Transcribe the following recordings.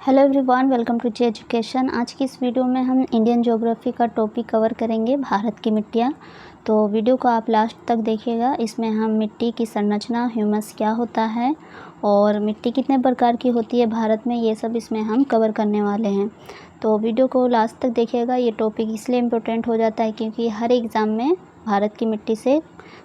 Hello everyone, welcome to G education. आज की इस वीडियो में हम इंडियन ज्योग्राफी का टॉपिक कवर करेंगे, भारत की मिट्टियाँ। तो वीडियो को आप लास्ट तक देखिएगा। इसमें हम मिट्टी की संरचना, ह्यूमस क्या होता है और मिट्टी कितने प्रकार की होती है भारत में, ये सब इसमें हम कवर करने वाले हैं। तो वीडियो को लास्ट तक देखिएगा। ये टॉपिक इसलिए इम्पोर्टेंट हो जाता है क्योंकि हर एग्ज़ाम में भारत की मिट्टी से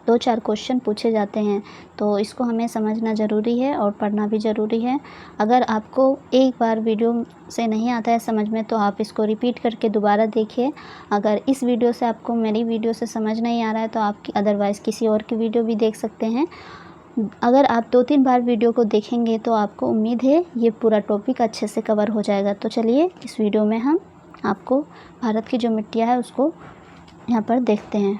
2-4 क्वेश्चन पूछे जाते हैं, तो इसको हमें समझना ज़रूरी है और पढ़ना भी ज़रूरी है। अगर आपको एक बार वीडियो से नहीं आता है समझ में तो आप इसको रिपीट करके दोबारा देखिए। अगर इस वीडियो से आपको मेरी वीडियो से समझ नहीं आ रहा है तो आप अदरवाइज़ किसी और की वीडियो भी देख सकते हैं। अगर आप 2-3 बार वीडियो को देखेंगे तो आपको उम्मीद है ये पूरा टॉपिक अच्छे से कवर हो जाएगा। तो चलिए इस वीडियो में हम आपको भारत की जो मिट्टियाँ है उसको यहाँ पर देखते हैं।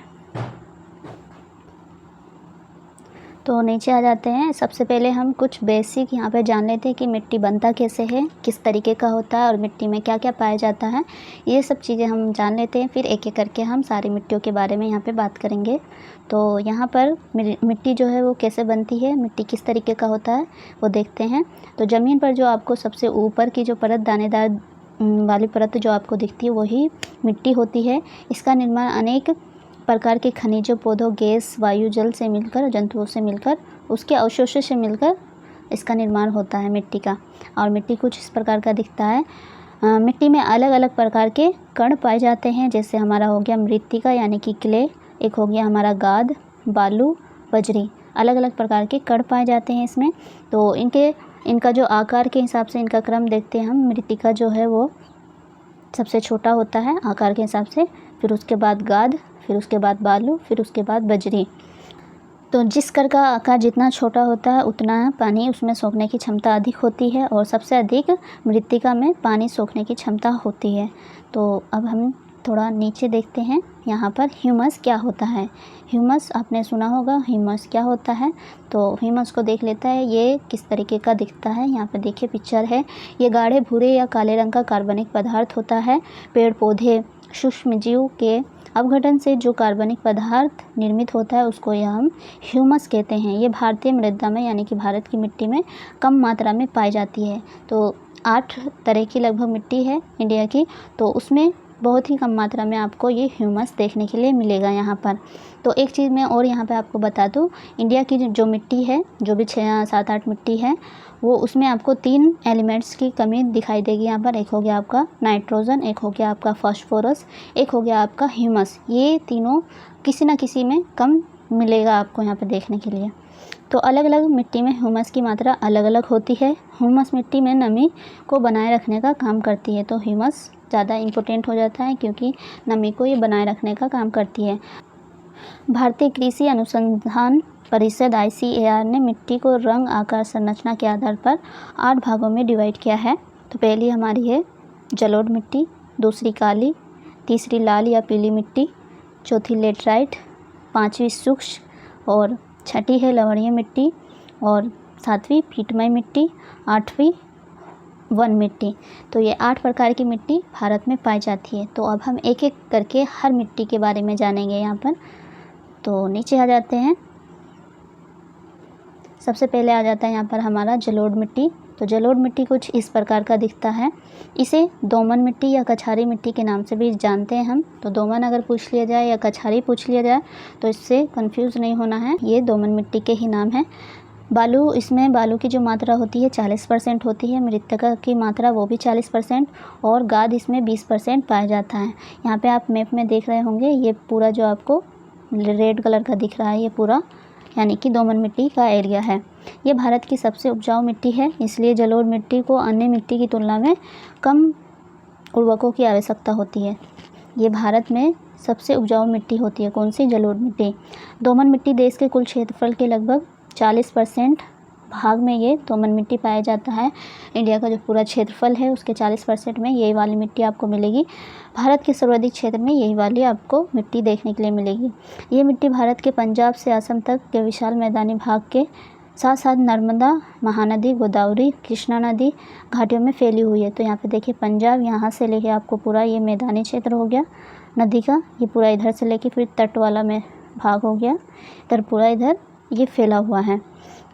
तो नीचे आ जाते हैं। सबसे पहले हम कुछ बेसिक यहाँ पे जान लेते हैं कि मिट्टी बनता कैसे है, किस तरीके का होता है और मिट्टी में क्या क्या पाया जाता है। ये सब चीज़ें हम जान लेते हैं, फिर एक एक करके हम सारी मिट्टियों के बारे में यहाँ पे बात करेंगे। तो यहाँ पर मिट्टी जो है वो कैसे बनती है, मिट्टी किस तरीके का होता है वो देखते हैं। तो ज़मीन पर जो आपको सबसे ऊपर की जो परत, दानेदार वाली परत जो आपको दिखती है वही मिट्टी होती है। इसका निर्माण अनेक प्रकार के खनिजों, पौधों, गैस, वायु, जल से मिलकर, जंतुओं से मिलकर, उसके अवशेषों से मिलकर इसका निर्माण होता है मिट्टी का। और मिट्टी कुछ इस प्रकार का दिखता है। मिट्टी में अलग अलग प्रकार के कण पाए जाते हैं, जैसे हमारा हो गया मृत्तिका यानी कि क्ले, एक हो गया हमारा गाद, बालू, बजरी। अलग अलग प्रकार के कण पाए जाते हैं इसमें। तो इनका जो आकार के हिसाब से इनका क्रम देखते हैं हम। मृत्तिका जो है वो सबसे छोटा होता है आकार के हिसाब से, फिर उसके बाद गाद, फिर उसके बाद बालू, फिर उसके बाद बजरी। तो जिस कण का आकार जितना छोटा होता है उतना पानी उसमें सोखने की क्षमता अधिक होती है और सबसे अधिक मृत्तिका में पानी सोखने की क्षमता होती है। तो अब हम थोड़ा नीचे देखते हैं। यहाँ पर ह्यूमस क्या होता है। ह्यूमस आपने सुना होगा, ह्यूमस क्या होता है। तो ह्यूमस को देख लेता है, ये किस तरीके का दिखता है। यहाँ पर देखिए पिक्चर है। ये गाढ़े भूरे या काले रंग का कार्बनिक पदार्थ होता है। पेड़ पौधे, सूक्ष्म जीव के अपघटन से जो कार्बनिक पदार्थ निर्मित होता है उसको यह हम ह्यूमस कहते हैं। ये भारतीय मृदा में यानी कि भारत की मिट्टी में कम मात्रा में पाई जाती है। तो 8 तरह की लगभग मिट्टी है इंडिया की, तो उसमें बहुत ही कम मात्रा में आपको ये ह्यूमस देखने के लिए मिलेगा यहाँ पर। तो एक चीज़ मैं और यहाँ पे आपको बता दूँ, इंडिया की जो मिट्टी है, जो भी 6-7-8 मिट्टी है, वो उसमें आपको 3 एलिमेंट्स की कमी दिखाई देगी यहाँ पर। एक हो गया आपका नाइट्रोजन, एक हो गया आपका फास्फोरस, एक हो गया आपका ह्यूमस। ये तीनों किसी न किसी में कम मिलेगा आपको यहाँ पे देखने के लिए। तो अलग अलग मिट्टी में ह्यूमस की मात्रा अलग अलग होती है। ह्यूमस मिट्टी में नमी को बनाए रखने का काम करती है। तो ह्यूमस ज़्यादा इम्पोर्टेंट हो जाता है क्योंकि नमी को ये बनाए रखने का काम करती है। भारतीय कृषि अनुसंधान परिषद ICAR ने मिट्टी को रंग, आकार, संरचना के आधार पर 8 भागों में डिवाइड किया है। तो पहली हमारी है जलोढ़ मिट्टी, दूसरी काली, तीसरी लाल या पीली मिट्टी, चौथी लेटराइट, 5वीं शुष्क और छठी है लवणीय मिट्टी और 7वीं पीटमय मिट्टी, 8वीं वन मिट्टी। तो ये 8 प्रकार की मिट्टी भारत में पाई जाती है। तो अब हम एक एक करके हर मिट्टी के बारे में जानेंगे यहाँ पर। तो नीचे आ जाते हैं। सबसे पहले आ जाता है यहाँ पर हमारा जलोढ़ मिट्टी। तो जलोढ़ मिट्टी कुछ इस प्रकार का दिखता है। इसे दोमन मिट्टी या कछारी मिट्टी के नाम से भी जानते हैं हम। तो दोमन अगर पूछ लिया जाए या कछारी पूछ लिया जाए तो इससे कंफ्यूज नहीं होना है, ये दोमन मिट्टी के ही नाम है। बालू, इसमें बालू की जो मात्रा होती है 40% होती है। मृत्तिका की मात्रा वो भी 40% और गाद इसमें 20% पाया जाता है। यहाँ पे आप मैप में देख रहे होंगे, ये पूरा जो आपको रेड कलर का दिख रहा है ये पूरा यानी कि दोमन मिट्टी का एरिया है। ये भारत की सबसे उपजाऊ मिट्टी है, इसलिए जलोढ़ मिट्टी को अन्य मिट्टी की तुलना में कम उर्वरकों की आवश्यकता होती है। ये भारत में सबसे उपजाऊ मिट्टी होती है। कौन सी? जलोढ़ मिट्टी। दोमन मिट्टी देश के कुल क्षेत्रफल के लगभग 40% भाग में ये दोमन मिट्टी पाया जाता है। इंडिया का जो पूरा क्षेत्रफल है उसके 40% में यही वाली मिट्टी आपको मिलेगी। भारत के सर्वाधिक क्षेत्र में यही वाली आपको मिट्टी देखने के लिए मिलेगी। ये मिट्टी भारत के पंजाब से असम तक के विशाल मैदानी भाग के साथ साथ नर्मदा, महानदी, गोदावरी, कृष्णा नदी घाटियों में फैली हुई है। तो यहाँ पे देखिए पंजाब, यहाँ से लेके आपको पूरा ये मैदानी क्षेत्र हो गया नदी का, ये पूरा इधर से लेके फिर तट वाला में भाग हो गया, इधर पूरा इधर ये फैला हुआ है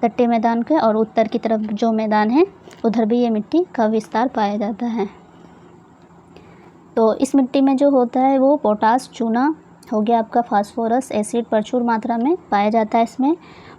तट्टे मैदान के। और उत्तर की तरफ जो मैदान है उधर भी ये मिट्टी का विस्तार पाया जाता है। तो इस मिट्टी में जो होता है वो पोटास चूना हो गया आपका, फास्फोरस एसिड प्रचुर मात्रा में पाया जाता है इसमें,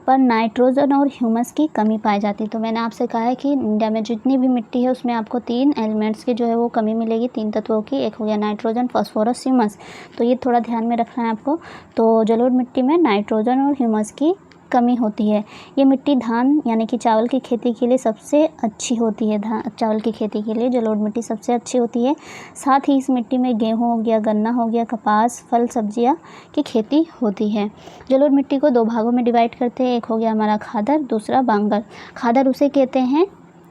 पर नाइट्रोजन और ह्यूमस की कमी पाई जाती है। तो मैंने आपसे कहा है कि इंडिया में जितनी भी मिट्टी है उसमें आपको 3 एलिमेंट्स की जो है वो कमी मिलेगी, 3 तत्वों की। एक हो गया नाइट्रोजन, फास्फोरस, ह्यूमस। तो ये थोड़ा ध्यान में रखना है आपको। तो जलोढ़ मिट्टी में नाइट्रोजन और ह्यूमस की कमी होती है। ये मिट्टी धान यानी कि चावल की खेती के लिए सबसे अच्छी होती है। चावल की खेती के लिए जलोढ़ मिट्टी सबसे अच्छी होती है। साथ ही इस मिट्टी में गेहूँ हो गया, गन्ना हो गया, कपास, फल सब्जियां की खेती होती है। जलोढ़ मिट्टी को 2 भागों में डिवाइड करते हैं। एक हो गया हमारा खादर, दूसरा बांगर। खादर उसे कहते हैं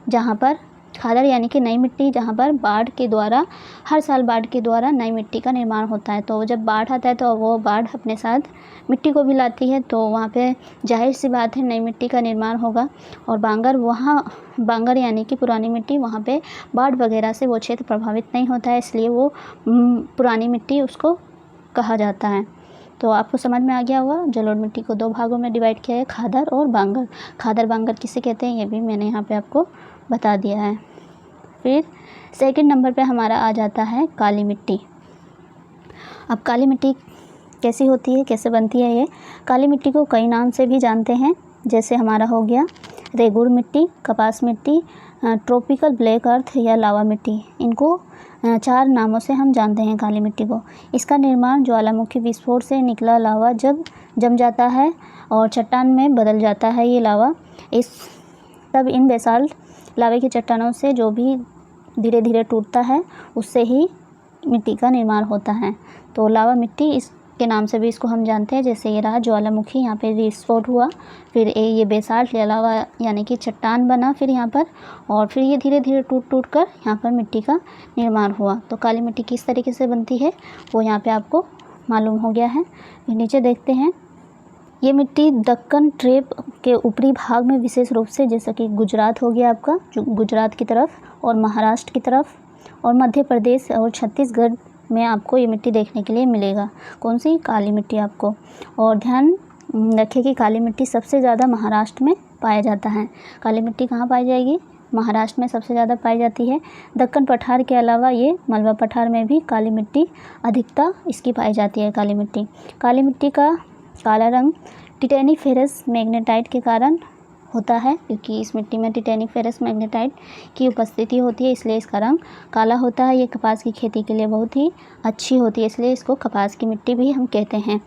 जहाँ पर खादर यानी कि नई मिट्टी, जहाँ पर बाढ़ के द्वारा हर साल बाढ़ के द्वारा नई मिट्टी का निर्माण होता है। तो जब बाढ़ आता है तो वो बाढ़ अपने साथ मिट्टी को भी लाती है, तो वहाँ पे जाहिर सी बात है नई मिट्टी का निर्माण होगा। और बांगर यानी कि पुरानी मिट्टी, वहाँ पे बाढ़ वगैरह से वो क्षेत्र प्रभावित नहीं होता है, इसलिए वो पुरानी मिट्टी उसको कहा जाता है। तो आपको समझ में आ गया होगा। जलोढ़ मिट्टी को 2 भागों में डिवाइड किया है, खादर और बांगर। खादर बांगर किसे कहते हैं ये भी मैंने यहाँ पे आपको बता दिया है। फिर सेकंड नंबर पे हमारा आ जाता है काली मिट्टी। अब काली मिट्टी कैसी होती है, कैसे बनती है ये? काली मिट्टी को कई नाम से भी जानते हैं, जैसे हमारा हो गया रेगुड़ मिट्टी, कपास मिट्टी, ट्रॉपिकल ब्लैक अर्थ या लावा मिट्टी। इनको 4 नामों से हम जानते हैं काली मिट्टी को। इसका निर्माण ज्वालामुखी विस्फोट से निकला लावा जब जम जाता है और चट्टान में बदल जाता है ये लावा, तब इन बेसाल्ट लावे की चट्टानों से जो भी धीरे धीरे टूटता है उससे ही मिट्टी का निर्माण होता है। तो लावा मिट्टी इसके नाम से भी इसको हम जानते हैं। जैसे ये रहा ज्वालामुखी, यहाँ पे विस्फोट हुआ, फिर ये बेसाल्ट या लावा यानी कि चट्टान बना फिर यहाँ पर, और फिर ये धीरे धीरे टूट कर यहाँ पर मिट्टी का निर्माण हुआ। तो काली मिट्टी किस तरीके से बनती है वो यहाँ पे आपको मालूम हो गया है। फिर नीचे देखते हैं। ये मिट्टी दक्कन ट्रेप के ऊपरी भाग में विशेष रूप से, जैसे कि गुजरात हो गया आपका, जो गुजरात की तरफ और महाराष्ट्र की तरफ और मध्य प्रदेश और छत्तीसगढ़ में आपको ये मिट्टी देखने के लिए मिलेगा। कौन सी? काली मिट्टी आपको। और ध्यान रखिए कि काली मिट्टी सबसे ज़्यादा महाराष्ट्र में पाया जाता है। काली मिट्टी कहाँ पाई जाएगी? महाराष्ट्र में सबसे ज़्यादा पाई जाती है। दक्कन पठार के अलावा ये मलबा पठार में भी काली मिट्टी अधिकता इसकी पाई जाती है। काली मिट्टी का काला रंग टिटेनिक फेरस मैग्नेटाइट के कारण होता है, क्योंकि इस मिट्टी में टिटेनिक फेरस मैग्नेटाइट की उपस्थिति होती है, इसलिए इसका रंग काला होता है। ये कपास की खेती के लिए बहुत ही अच्छी होती है, इसलिए इसको कपास की मिट्टी भी हम कहते हैं।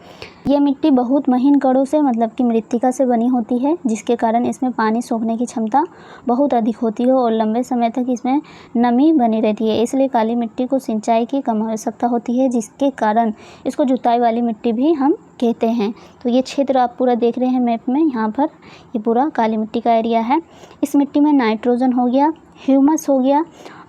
ये मिट्टी बहुत महीन कणों से मतलब कि मृत्तिका से बनी होती है, जिसके कारण इसमें पानी सोखने की क्षमता बहुत अधिक होती है और लंबे समय तक इसमें नमी बनी रहती है। इसलिए काली मिट्टी को सिंचाई की कम आवश्यकता होती है, जिसके कारण इसको जुताई वाली मिट्टी भी हम कहते हैं। तो ये क्षेत्र आप पूरा देख रहे हैं मैप में, यहाँ पर ये पूरा काली मिट्टी का एरिया है। इस मिट्टी में नाइट्रोजन हो गया, ह्यूमस हो गया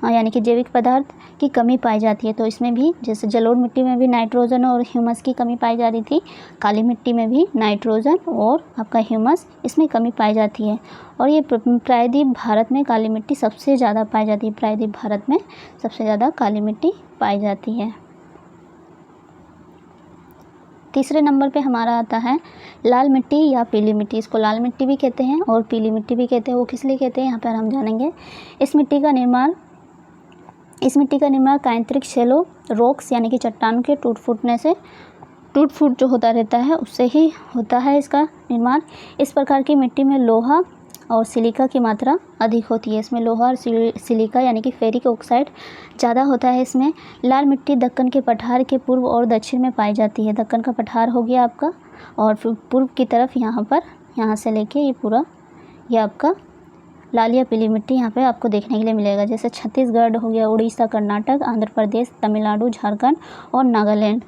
यानी कि जैविक पदार्थ की कमी पाई जाती है। तो इसमें भी जैसे जलोढ़ मिट्टी में भी नाइट्रोजन और ह्यूमस की कमी पाई जा रही थी, काली मिट्टी में भी नाइट्रोजन और आपका ह्यूमस इसमें कमी पाई जाती है। और ये प्रायद्वीप भारत में काली मिट्टी सबसे ज़्यादा पाई जाती है। प्रायद्वीप भारत में सबसे ज़्यादा काली मिट्टी पाई जाती है। तीसरे नंबर पे हमारा आता है लाल मिट्टी या पीली मिट्टी। इसको लाल मिट्टी भी कहते हैं और पीली मिट्टी भी कहते हैं। वो किस लिए कहते हैं यहाँ पर हम जानेंगे। इस मिट्टी का निर्माण कायांतरिक शैलो रॉक्स यानी कि चट्टानों के टूट फूट जो होता रहता है उससे ही होता है इसका निर्माण। इस प्रकार की मिट्टी में लोहा और सिलिका की मात्रा अधिक होती है। इसमें लोहा और सिलिका यानी कि फेरिक ऑक्साइड ज़्यादा होता है इसमें। लाल मिट्टी दक्कन के पठार के पूर्व और दक्षिण में पाई जाती है। दक्कन का पठार हो गया आपका और फिर पूर्व की तरफ यहाँ से लेके ये पूरा ये आपका लाल या पीली मिट्टी यहाँ पे आपको देखने के लिए मिलेगा। जैसे छत्तीसगढ़ हो गया, उड़ीसा, कर्नाटक, आंध्र प्रदेश, तमिलनाडु, झारखंड और नागालैंड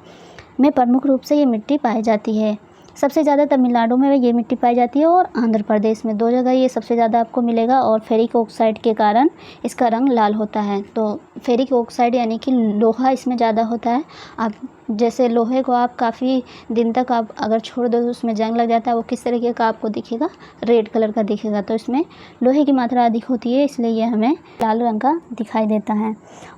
में प्रमुख रूप से ये मिट्टी पाई जाती है। सबसे ज़्यादा तमिलनाडु में ये मिट्टी पाई जाती है और आंध्र प्रदेश में, 2 जगह ये सबसे ज़्यादा आपको मिलेगा। और फेरिक ऑक्साइड के कारण इसका रंग लाल होता है। तो फेरिक ऑक्साइड यानी कि लोहा इसमें ज़्यादा होता है। आप जैसे लोहे को आप काफ़ी दिन तक आप अगर छोड़ दो तो उसमें जंग लग जाता है, वो किस तरीके का आपको दिखेगा, रेड कलर का दिखेगा। तो इसमें लोहे की मात्रा अधिक होती है, इसलिए ये हमें लाल रंग का दिखाई देता है।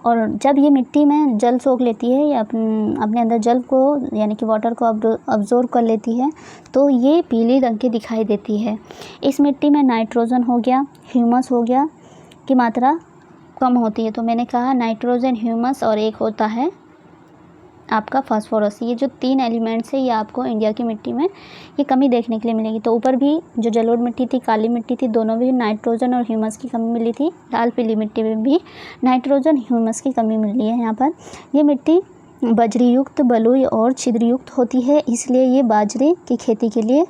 और जब ये मिट्टी में जल सोख लेती है या अपने अंदर जल को यानी कि वाटर को अब्जॉर्ब कर लेती है, तो ये पीली रंग की दिखाई देती है। इस मिट्टी में नाइट्रोजन हो गया, ह्यूमस हो गया, की मात्रा कम होती है। तो मैंने कहा नाइट्रोजन, ह्यूमस और एक होता है आपका फास्फोरस। ये जो 3 एलिमेंट्स है ये आपको इंडिया की मिट्टी में ये कमी देखने के लिए मिलेगी। तो ऊपर भी जो जलोढ़ मिट्टी थी, काली मिट्टी थी, दोनों भी नाइट्रोजन और ह्यूमस की कमी मिली थी। लाल पीली मिट्टी में भी नाइट्रोजन ह्यूमस की कमी मिल रही है। यहाँ पर ये मिट्टी बजरी युक्त, बलुई और छिद्रयुक्त होती है, इसलिए ये बाजरे की खेती के लिए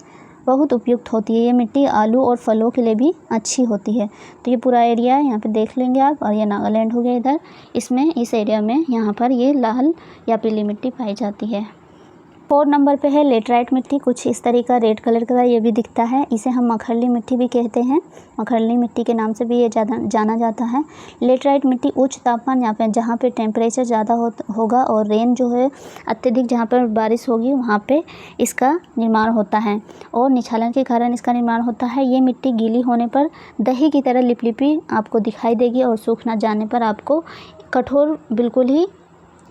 बहुत उपयुक्त होती है। ये मिट्टी आलू और फलों के लिए भी अच्छी होती है। तो ये पूरा एरिया है, यहाँ पे देख लेंगे आप। और ये नागालैंड हो गया इधर, इसमें इस एरिया में यहाँ पर ये लाल या पीली मिट्टी पाई जाती है। 4 नंबर पे है लेटराइट मिट्टी। कुछ इस तरह का रेड कलर का ये भी दिखता है। इसे हम मखरली मिट्टी भी कहते हैं, मखरली मिट्टी के नाम से भी ये ज़्यादा जाना जाता है। लेटराइट मिट्टी उच्च तापमान यहाँ पे जहाँ पे टेम्परेचर ज़्यादा होगा और रेन जो है अत्यधिक जहाँ पर बारिश होगी वहाँ पे इसका निर्माण होता है और निछालन के कारण इसका निर्माण होता है। ये मिट्टी गीली होने पर दही की तरह लिपलिपी आपको दिखाई देगी और सूख ना जाने पर आपको कठोर, बिल्कुल ही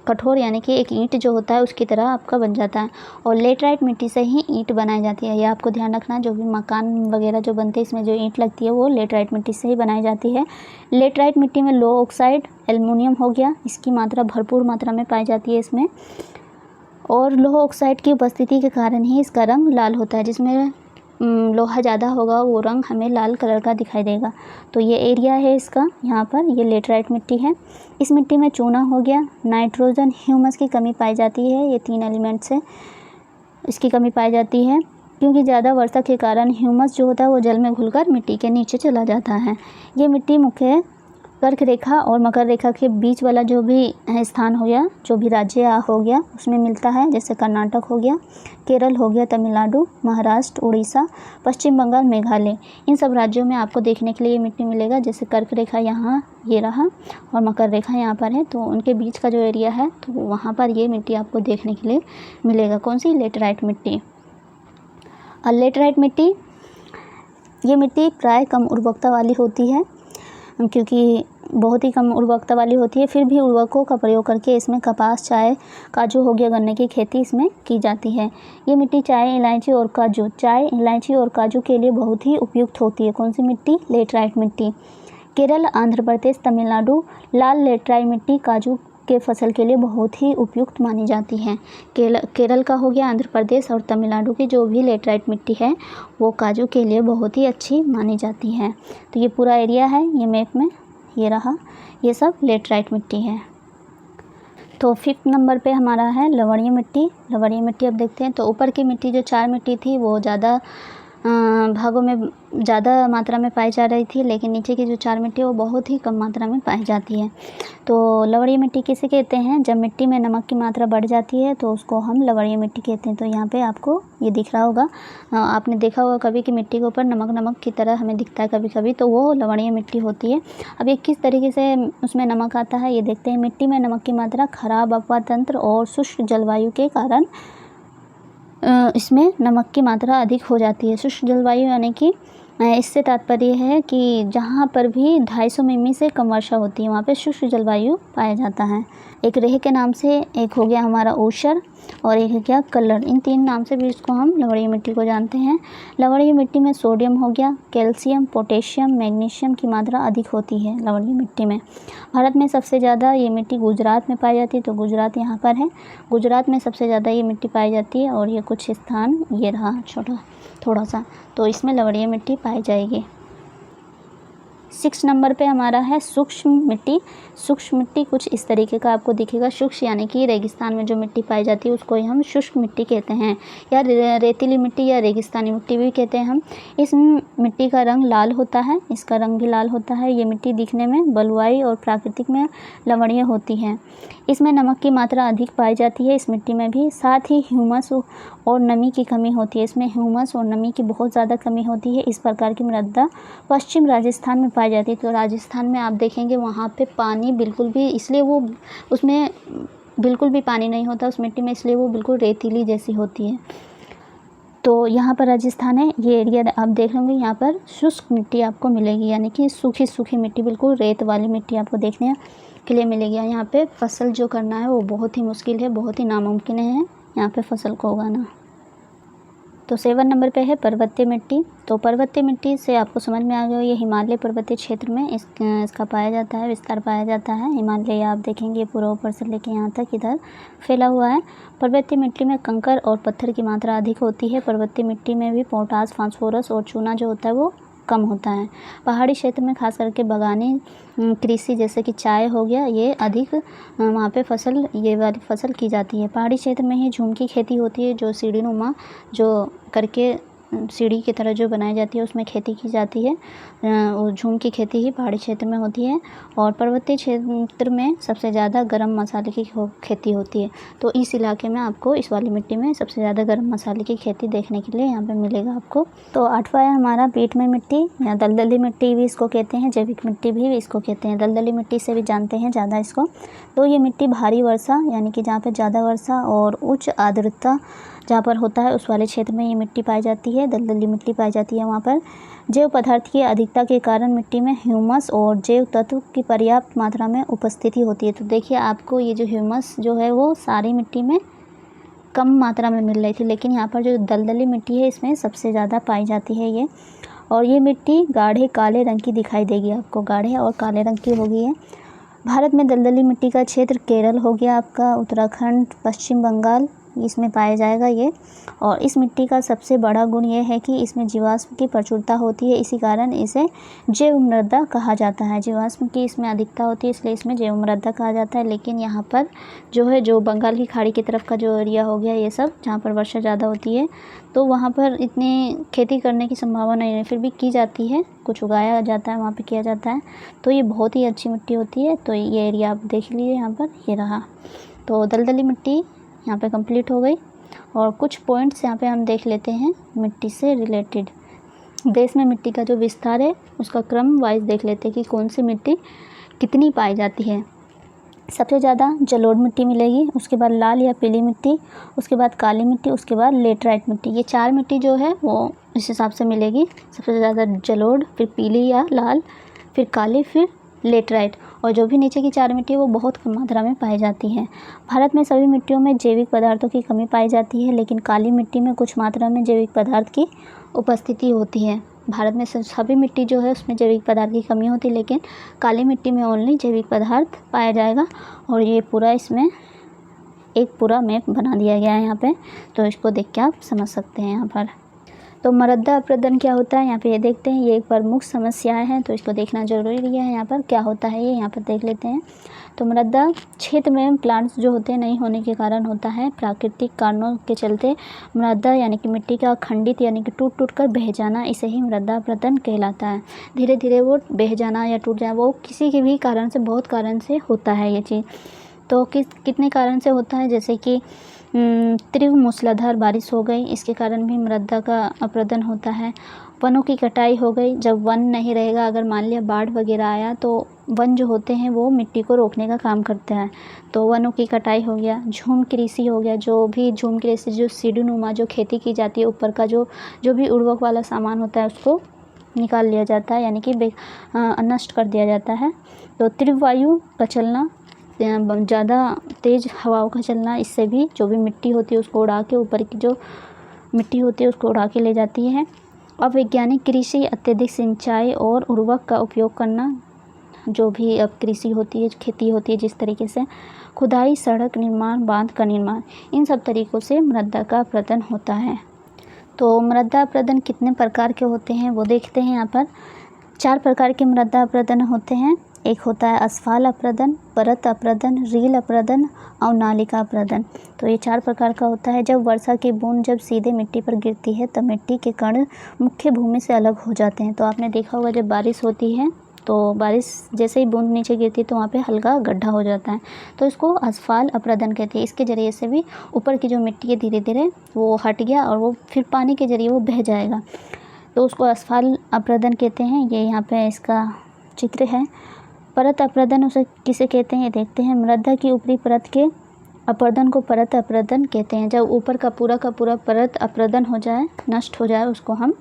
कठोर यानी कि एक ईंट जो होता है उसकी तरह आपका बन जाता है। और लेटराइट मिट्टी से ही ईंट बनाई जाती है। ये आपको ध्यान रखना, जो भी मकान वगैरह जो बनते हैं इसमें जो ईंट लगती है वो लेटराइट मिट्टी से ही बनाई जाती है। लेटराइट मिट्टी में लो ऑक्साइड एल्युमिनियम हो गया, इसकी मात्रा भरपूर मात्रा में पाई जाती है इसमें। और लोह ऑक्साइड की उपस्थिति के कारण ही इसका रंग लाल होता है। जिसमें लोहा ज़्यादा होगा वो रंग हमें लाल कलर का दिखाई देगा। तो ये एरिया है इसका, यहाँ पर ये लेटराइट मिट्टी है। इस मिट्टी में चूना हो गया, नाइट्रोजन, ह्यूमस की कमी पाई जाती है। ये 3 एलिमेंट से इसकी कमी पाई जाती है, क्योंकि ज़्यादा वर्षा के कारण ह्यूमस जो होता है वो जल में घुलकर मिट्टी के नीचे चला जाता है। ये मिट्टी मुख्य कर्क रेखा और मकर रेखा के बीच वाला जो भी स्थान हो गया, जो भी राज्य हो गया उसमें मिलता है। जैसे कर्नाटक हो गया, केरल हो गया, तमिलनाडु, महाराष्ट्र, उड़ीसा, पश्चिम बंगाल, मेघालय, इन सब राज्यों में आपको देखने के लिए ये मिट्टी मिलेगा। जैसे कर्क रेखा यहाँ ये रहा और मकर रेखा यहाँ पर है, तो उनके बीच का जो एरिया है तो वहाँ पर ये मिट्टी आपको देखने के लिए मिलेगा। कौन सी? लेटराइट मिट्टी। और लेटराइट मिट्टी, ये मिट्टी प्राय कम उर्वरकता वाली होती है, क्योंकि बहुत ही कम उर्वरकता वाली होती है। फिर भी उर्वरकों का प्रयोग करके इसमें कपास, चाय, काजू हो गया, गन्ने की खेती इसमें की जाती है। ये मिट्टी चाय, इलायची और काजू, चाय, इलायची और काजू के लिए बहुत ही उपयुक्त होती है। कौन सी मिट्टी? लेटराइट मिट्टी। केरल, आंध्र प्रदेश, तमिलनाडु, लाल लेटराइट मिट्टी काजू के फसल के लिए बहुत ही उपयुक्त मानी जाती है। केरल का हो गया, आंध्र प्रदेश और तमिलनाडु की जो भी लेटराइट मिट्टी है वो काजू के लिए बहुत ही अच्छी मानी जाती है। तो ये पूरा एरिया है, ये मैप में ये रहा, ये सब लेटराइट मिट्टी है। तो 5th नंबर पे हमारा है लवणीय मिट्टी। लवणीय मिट्टी अब देखते हैं। तो ऊपर की मिट्टी जो 4 मिट्टी थी वो ज़्यादा भागों में ज़्यादा मात्रा में पाई जा रही थी, लेकिन नीचे की जो 4 मिट्टी वो बहुत ही कम मात्रा में पाई जाती है। तो लवणीय मिट्टी किसे कहते हैं? जब मिट्टी में नमक की मात्रा बढ़ जाती है तो उसको हम लवणीय मिट्टी कहते हैं। तो यहाँ पे आपको ये दिख रहा होगा, आपने देखा होगा कभी कि मिट्टी के ऊपर नमक नमक की तरह हमें दिखता है कभी कभी, तो वो लवणीय मिट्टी होती है। अब ये किस तरीके से उसमें नमक आता है ये देखते हैं। मिट्टी में नमक की मात्रा खराब आबहवा तंत्र और शुष्क जलवायु के कारण इसमें नमक की मात्रा अधिक हो जाती है। शुष्क जलवायु यानी कि इससे तात्पर्य है कि जहाँ पर भी 250 मिमी से कम वर्षा होती है वहाँ पे शुष्क जलवायु पाया जाता है। एक रेह के नाम से एक हो गया हमारा ऊसर और एक है क्या कल्लर, इन 3 नाम से भी इसको हम लवणीय मिट्टी को जानते हैं। लवणीय मिट्टी में सोडियम हो गया, कैल्शियम, पोटेशियम, मैग्नीशियम की मात्रा अधिक होती है लवणीय मिट्टी में। भारत में सबसे ज़्यादा ये मिट्टी गुजरात में पाई जाती है, तो गुजरात यहाँ पर है। गुजरात में सबसे ज़्यादा ये मिट्टी पाई जाती है और ये कुछ स्थान ये रहा छोटा थोड़ा सा, तो इसमें लवणीय मिट्टी पाई जाएगी। 6 नंबर पे हमारा है सूक्ष्म मिट्टी। सूक्ष्म मिट्टी कुछ इस तरीके का आपको दिखेगा। शुष्क यानी कि रेगिस्तान में जो मिट्टी पाई जाती है उसको ही हम शुष्क मिट्टी कहते हैं, या रेतीली मिट्टी या रेगिस्तानी मिट्टी भी कहते हैं हम। इस मिट्टी का रंग लाल होता है, इसका रंग भी लाल होता है। ये मिट्टी दिखने में बलुआई और प्राकृतिक में लवणीय होती है। इसमें नमक की मात्रा अधिक पाई जाती है इस मिट्टी में भी, साथ ही ह्यूमस और नमी की कमी होती है। इसमें ह्यूमस और नमी की बहुत ज़्यादा कमी होती है। इस प्रकार की मृदा पश्चिम राजस्थान में पाई जाती है। तो राजस्थान में आप देखेंगे वहाँ पे पानी बिल्कुल भी, इसलिए वो उसमें बिल्कुल भी पानी नहीं होता उस मिट्टी में, इसलिए वो बिल्कुल रेतीली जैसी होती है। तो यहाँ पर राजस्थान है, ये एरिया आप देख लेंगे, यहाँ पर शुष्क मिट्टी आपको मिलेगी, यानी कि सूखी सूखी मिट्टी, बिल्कुल रेत वाली मिट्टी आपको देखने के लिए मिलेगी। यहाँ पे फसल जो करना है वो बहुत ही मुश्किल है, बहुत ही नामुमकिन है यहाँ पे फसल को उगाना। तो 7 नंबर पे है पर्वतीय मिट्टी। तो पर्वतीय मिट्टी से आपको समझ में आ गया, ये हिमालय पर्वतीय क्षेत्र में इसका पाया जाता है, विस्तार पाया जाता है। हिमालय आप देखेंगे पूरा ऊपर से लेके यहाँ तक इधर फैला हुआ है। पर्वतीय मिट्टी में कंकड़ और पत्थर की मात्रा अधिक होती है। पर्वतीय मिट्टी में भी पोटास, फास्फोरस और चूना जो होता है वो कम होता है। पहाड़ी क्षेत्र में खास करके बागानी कृषि जैसे कि चाय हो गया, ये अधिक वहाँ पे फसल, ये वाली फसल की जाती है। पहाड़ी क्षेत्र में ही झूम की खेती होती है, जो सीढ़ीनुमा जो करके सीढ़ी की तरह जो बनाई जाती है उसमें खेती की जाती है। और झूम की खेती ही पहाड़ी क्षेत्र में होती है। और पर्वतीय क्षेत्र में सबसे ज़्यादा गरम मसाले की खेती होती है। तो इस इलाके में आपको, इस वाली मिट्टी में सबसे ज़्यादा गरम मसाले की खेती देखने के लिए यहाँ पे मिलेगा आपको। तो 8वां है हमारा पीठमय मिट्टी या दलदली मिट्टी भी इसको कहते हैं, जैविक मिट्टी भी इसको कहते हैं। दलदली मिट्टी से भी जानते हैं ज़्यादा इसको। तो ये मिट्टी भारी वर्षा यानी कि जहाँ पर ज़्यादा वर्षा और उच्च आर्द्रता जहाँ पर होता है उस वाले क्षेत्र में ये मिट्टी पाई जाती है, दलदली मिट्टी पाई जाती है। वहाँ पर जैव पदार्थ की अधिकता के कारण मिट्टी में ह्यूमस और जैव तत्व की पर्याप्त मात्रा में उपस्थिति होती है। तो देखिए आपको ये जो ह्यूमस जो है वो सारी मिट्टी में कम मात्रा में मिल रही थी, लेकिन यहाँ पर जो दलदली मिट्टी है इसमें सबसे ज़्यादा पाई जाती है ये। और ये मिट्टी गाढ़े काले रंग की दिखाई देगी आपको, गाढ़े और काले रंग की होगी ये। भारत में दलदली मिट्टी का क्षेत्र केरल हो गया आपका, उत्तराखंड, पश्चिम बंगाल, इसमें पाया जाएगा ये। और इस मिट्टी का सबसे बड़ा गुण ये है कि इसमें जीवाश्म की प्रचुरता होती है, इसी कारण इसे जैव मृदा कहा जाता है। जीवाश्म की इसमें अधिकता होती है इसलिए इसमें जैव मृदा कहा जाता है। लेकिन यहाँ पर जो है, जो बंगाल की खाड़ी की तरफ का जो एरिया हो गया ये सब, जहाँ पर वर्षा ज़्यादा होती है, तो वहाँ पर इतनी खेती करने की संभावना नहीं है, फिर भी की जाती है, कुछ उगाया जाता है वहाँ पर, किया जाता है। तो ये बहुत ही अच्छी मिट्टी होती है। तो ये एरिया आप देख लीजिए, यहाँ पर ये रहा। तो दलदली मिट्टी यहाँ पे कंप्लीट हो गई। और कुछ पॉइंट्स यहाँ पे हम देख लेते हैं मिट्टी से रिलेटेड। देश में मिट्टी का जो विस्तार है उसका क्रम वाइज देख लेते हैं कि कौन सी मिट्टी कितनी पाई जाती है। सबसे ज़्यादा जलोढ़ मिट्टी मिलेगी, उसके बाद लाल या पीली मिट्टी, उसके बाद काली मिट्टी, उसके बाद लेटराइट मिट्टी। ये 4 मिट्टी जो है वो इस हिसाब से मिलेगी। सबसे ज़्यादा जलोढ़, फिर पीली या लाल, फिर काली, फिर लेटराइट। और जो भी नीचे की 4 मिट्टी है वो बहुत कम मात्रा में पाई जाती है। भारत में सभी मिट्टियों में जैविक पदार्थों की कमी पाई जाती है, लेकिन काली मिट्टी में कुछ मात्रा में जैविक पदार्थ की उपस्थिति होती है। भारत में सभी मिट्टी जो है उसमें जैविक पदार्थ की कमी होती है, लेकिन काली मिट्टी में ओनली जैविक पदार्थ पाया जाएगा। और ये पूरा इसमें एक पूरा मैप बना दिया गया है यहाँ पे, तो इसको देख के आप समझ सकते हैं यहाँ पर। तो मृदा अपरदन क्या होता है यहाँ पे ये देखते हैं। ये एक प्रमुख समस्याएं हैं, तो इसको देखना जरूरी है। यहाँ पर क्या होता है ये यहाँ पर देख लेते हैं। तो मृदा क्षेत्र में प्लांट्स जो होते हैं नहीं होने के कारण होता है। प्राकृतिक कारणों के चलते मृदा यानी कि मिट्टी का खंडित यानी कि टूट टूट कर बह जाना, इसे ही मृदा अपरदन कहलाता है। धीरे धीरे वो बह जाना या टूट जाना, वो किसी के भी कारण से, बहुत कारण से होता है ये चीज़। तो कितने कारण से होता है, जैसे कि तीव्र मूसलाधार बारिश हो गई, इसके कारण भी मृदा का अपरदन होता है। वनों की कटाई हो गई, जब वन नहीं रहेगा, अगर मान लिया बाढ़ वगैरह आया तो वन जो होते हैं वो मिट्टी को रोकने का काम करते हैं, तो वनों की कटाई हो गया। झूम कृषि हो गया, जो भी झूम कृषि जो सीढ़ीनुमा जो खेती की जाती है, ऊपर का जो भी उर्वरक वाला सामान होता है उसको निकाल लिया जाता है, यानी कि नष्ट कर दिया जाता है। तो तीव्र वायु का चलना, ज़्यादा तेज़ हवाओं का चलना, इससे भी जो भी मिट्टी होती है उसको उड़ा के, ऊपर की जो मिट्टी होती है उसको उड़ा के ले जाती है। अवैज्ञानिक कृषि, अत्यधिक सिंचाई और उर्वरक का उपयोग करना, जो भी अब कृषि होती है, खेती होती है जिस तरीके से, खुदाई, सड़क निर्माण, बांध का निर्माण, इन सब तरीक़ों से मृदा अपरदन होता है। तो मृदा अपरदन कितने प्रकार के होते हैं वो देखते हैं यहाँ पर। 4 प्रकार के मृदा अपरदन होते हैं। एक होता है अस्फाल अपरदन, परत अपरदन, रील अपरदन और नालिका अपरदन। तो ये 4 प्रकार का होता है। जब वर्षा की बूंद जब सीधे मिट्टी पर गिरती है तब मिट्टी के कण मुख्य भूमि से अलग हो जाते हैं। तो आपने देखा होगा जब बारिश होती है तो बारिश जैसे ही बूंद नीचे गिरती है तो वहाँ पे हल्का गड्ढा हो जाता है, तो इसको अस्फाल अपरदन कहते हैं। इसके ज़रिए से भी ऊपर की जो मिट्टी है धीरे धीरे वो हट गया और वो फिर पानी के ज़रिए वो बह जाएगा, तो उसको अस्फाल अपरदन कहते हैं। ये यहाँ पे इसका चित्र है। परत अपरदन उसे किसे कहते हैं ये देखते हैं। मृदा की ऊपरी परत के अपरदन को परत अपरदन कहते हैं। जब ऊपर का पूरा परत अपरदन हो जाए, नष्ट हो जाए, उसको हम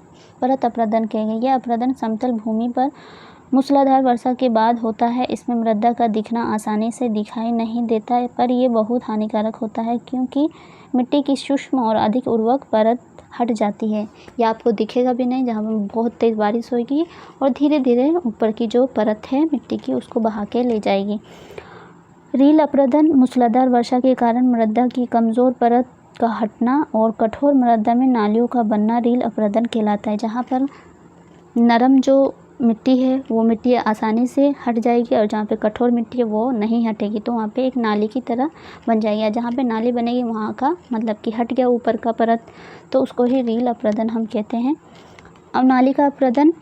परत अपरदन कहेंगे। यह अपरदन समतल भूमि पर मूसलाधार वर्षा के बाद होता है। इसमें मृदा का दिखना आसानी से दिखाई नहीं देता है, पर यह बहुत हानिकारक होता है क्योंकि मिट्टी की सूक्ष्म और अधिक उर्वरक परत हट जाती है। यह आपको दिखेगा भी नहीं, जहाँ बहुत तेज़ बारिश होगी और धीरे धीरे ऊपर की जो परत है मिट्टी की उसको बहा के ले जाएगी। रील अपरदन मूसलाधार वर्षा के कारण मृदा की कमज़ोर परत का हटना और कठोर मृदा में नालियों का बनना रील अपरदन कहलाता है। जहाँ पर नरम जो मिट्टी है वो मिट्टी आसानी से हट जाएगी और जहाँ पे कठोर मिट्टी है वो नहीं हटेगी, तो वहाँ पे एक नाली की तरह बन जाएगी। जहाँ पे नाली बनेगी वहाँ का मतलब कि हट गया ऊपर का परत, तो उसको ही रील अपरदन हम कहते हैं। अब नाली का अपरदन,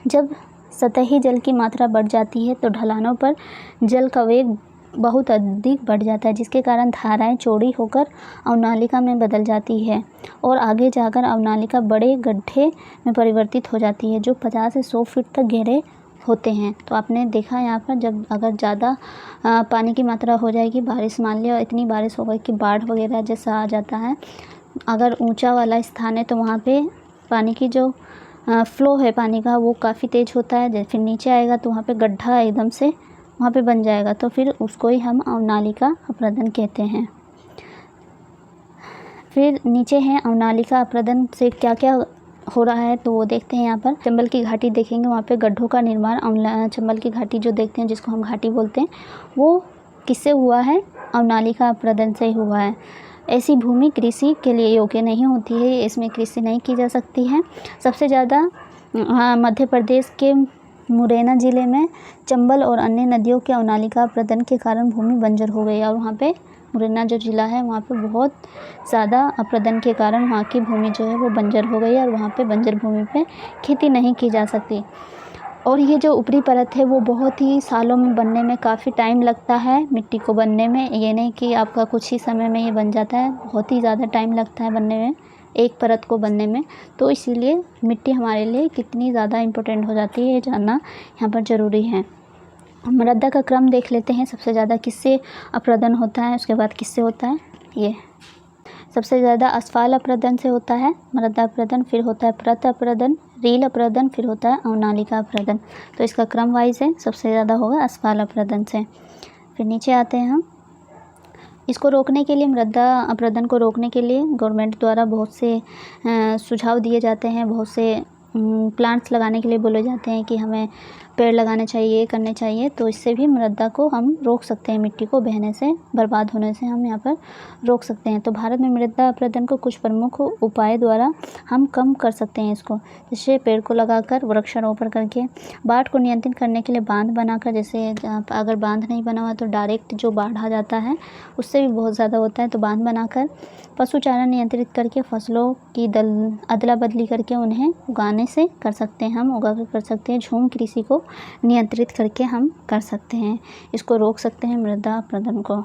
जब सतही जल की मात्रा बढ़ जाती है तो ढलानों पर जल का वेग बहुत अधिक बढ़ जाता है, जिसके कारण धाराएं चौड़ी होकर अवनालिका में बदल जाती है और आगे जाकर अवनालिका बड़े गड्ढे में परिवर्तित हो जाती है जो 50 से 100 फीट तक गहरे होते हैं। तो आपने देखा यहाँ पर जब अगर ज़्यादा पानी की मात्रा हो जाएगी, बारिश मान लिया इतनी बारिश हो गई कि बाढ़ वगैरह जैसा आ जाता है, अगर ऊंचा वाला स्थान है तो वहाँ पे पानी की जो फ्लो है पानी का वो काफ़ी तेज़ होता है। फिर नीचे आएगा तो वहाँ पे गड्ढा एकदम से वहाँ पे बन जाएगा, तो फिर उसको ही हम अवनालिका अपरदन कहते हैं। फिर नीचे है अवनालिका अपरदन से क्या क्या हो रहा है तो वो देखते हैं। यहाँ पर चंबल की घाटी देखेंगे, वहाँ पे गड्ढों का निर्माण चंबल की घाटी जो देखते हैं जिसको हम घाटी बोलते हैं, वो किससे हुआ है? अवनालिका अपरदन से ही हुआ है। ऐसी भूमि कृषि के लिए योग्य नहीं होती है, इसमें कृषि नहीं की जा सकती है। सबसे ज़्यादा मध्य प्रदेश के मुरैना ज़िले में चंबल और अन्य नदियों के अवनालिका अपरदन के कारण भूमि बंजर हो गई और वहाँ पे मुरैना जो ज़िला है वहाँ पे बहुत ज़्यादा अपरदन के कारण वहाँ की भूमि जो है वो बंजर हो गई और वहाँ पे बंजर भूमि पे खेती नहीं की जा सकती। और ये जो ऊपरी परत है वो बहुत ही सालों में बनने में काफ़ी टाइम लगता है मिट्टी को बनने में, ये नहीं कि आपका कुछ ही समय में ये बन जाता है, बहुत ही ज़्यादा टाइम लगता है बनने में, एक परत को बनने में। तो इसीलिए मिट्टी हमारे लिए कितनी ज़्यादा इम्पोर्टेंट हो जाती है ये जानना यहाँ पर ज़रूरी है। मृदा का क्रम देख लेते हैं, सबसे ज़्यादा किससे अपरदन होता है, उसके बाद किससे होता है। ये सबसे ज़्यादा असफाल अपरदन से होता है मृदा अपरदन, फिर होता है परत अपरदन, रील अपरदन, फिर होता है अवनालिका अपरदन। तो इसका क्रम वाइज है, सबसे ज़्यादा होगा असफाल अपरदन से। फिर नीचे आते हैं हम, इसको रोकने के लिए, मृदा अपरदन को रोकने के लिए गवर्नमेंट द्वारा बहुत से सुझाव दिए जाते हैं, बहुत से प्लांट्स लगाने के लिए बोले जाते हैं कि हमें पेड़ लगाने चाहिए, करने चाहिए। तो इससे भी मृदा को हम रोक सकते हैं, मिट्टी को बहने से, बर्बाद होने से हम यहाँ पर रोक सकते हैं। तो भारत में मृदा अपरदन को कुछ प्रमुख उपाय द्वारा हम कम कर सकते हैं इसको, जैसे पेड़ को लगाकर, वृक्षारोपण करके, बाढ़ को नियंत्रित करने के लिए बांध बनाकर, जैसे अगर बांध नहीं बना हुआ तो डायरेक्ट जो बाढ़ आ जाता है उससे भी बहुत ज़्यादा होता है, तो बांध बनाकर, पशु चारा नियंत्रित करके, फसलों की अदला बदली करके उन्हें उगाने से कर सकते हैं, हम उगा कर सकते हैं। झूम कृषि को नियंत्रित करके हम कर सकते हैं, इसको रोक सकते हैं मृदा अपरदन को।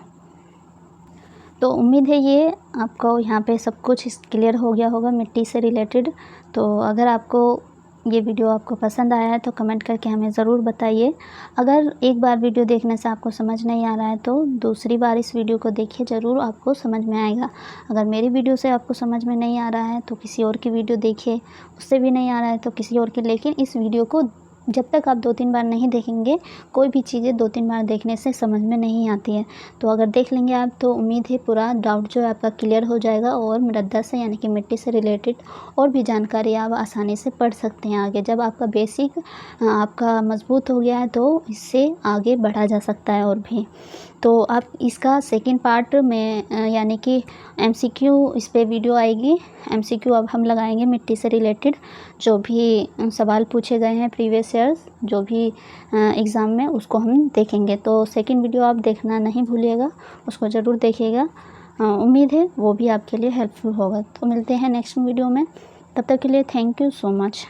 तो उम्मीद है ये आपको यहाँ पे सब कुछ क्लियर हो गया होगा मिट्टी से रिलेटेड। तो अगर आपको ये वीडियो आपको पसंद आया है तो कमेंट करके हमें ज़रूर बताइए। अगर एक बार वीडियो देखने से आपको समझ नहीं आ रहा है तो दूसरी बार इस वीडियो को देखिए, ज़रूर आपको समझ में आएगा। अगर मेरी वीडियो से आपको समझ में नहीं आ रहा है तो किसी और की वीडियो देखिए, उससे भी नहीं आ रहा है तो किसी और की। लेकिन इस वीडियो को जब तक आप 2-3 बार नहीं देखेंगे, कोई भी चीज़ें 2-3 बार देखने से समझ में नहीं आती है। तो अगर देख लेंगे आप तो उम्मीद है पूरा डाउट जो है आपका क्लियर हो जाएगा और मृदा से यानी कि मिट्टी से रिलेटेड और भी जानकारी आप आसानी से पढ़ सकते हैं आगे। जब आपका बेसिक आपका मजबूत हो गया है तो इससे आगे बढ़ा जा सकता है और भी। तो आप इसका सेकंड पार्ट में यानी कि MCQ इस पे वीडियो आएगी। MCQ अब हम लगाएंगे मिट्टी से रिलेटेड, जो भी सवाल पूछे गए हैं प्रीवियस ईयर्स जो भी एग्ज़ाम में, उसको हम देखेंगे। तो सेकंड वीडियो आप देखना नहीं भूलिएगा, उसको ज़रूर देखिएगा। उम्मीद है वो भी आपके लिए हेल्पफुल होगा। तो मिलते हैं नेक्स्ट वीडियो में, तब तक के लिए थैंक यू सो मच।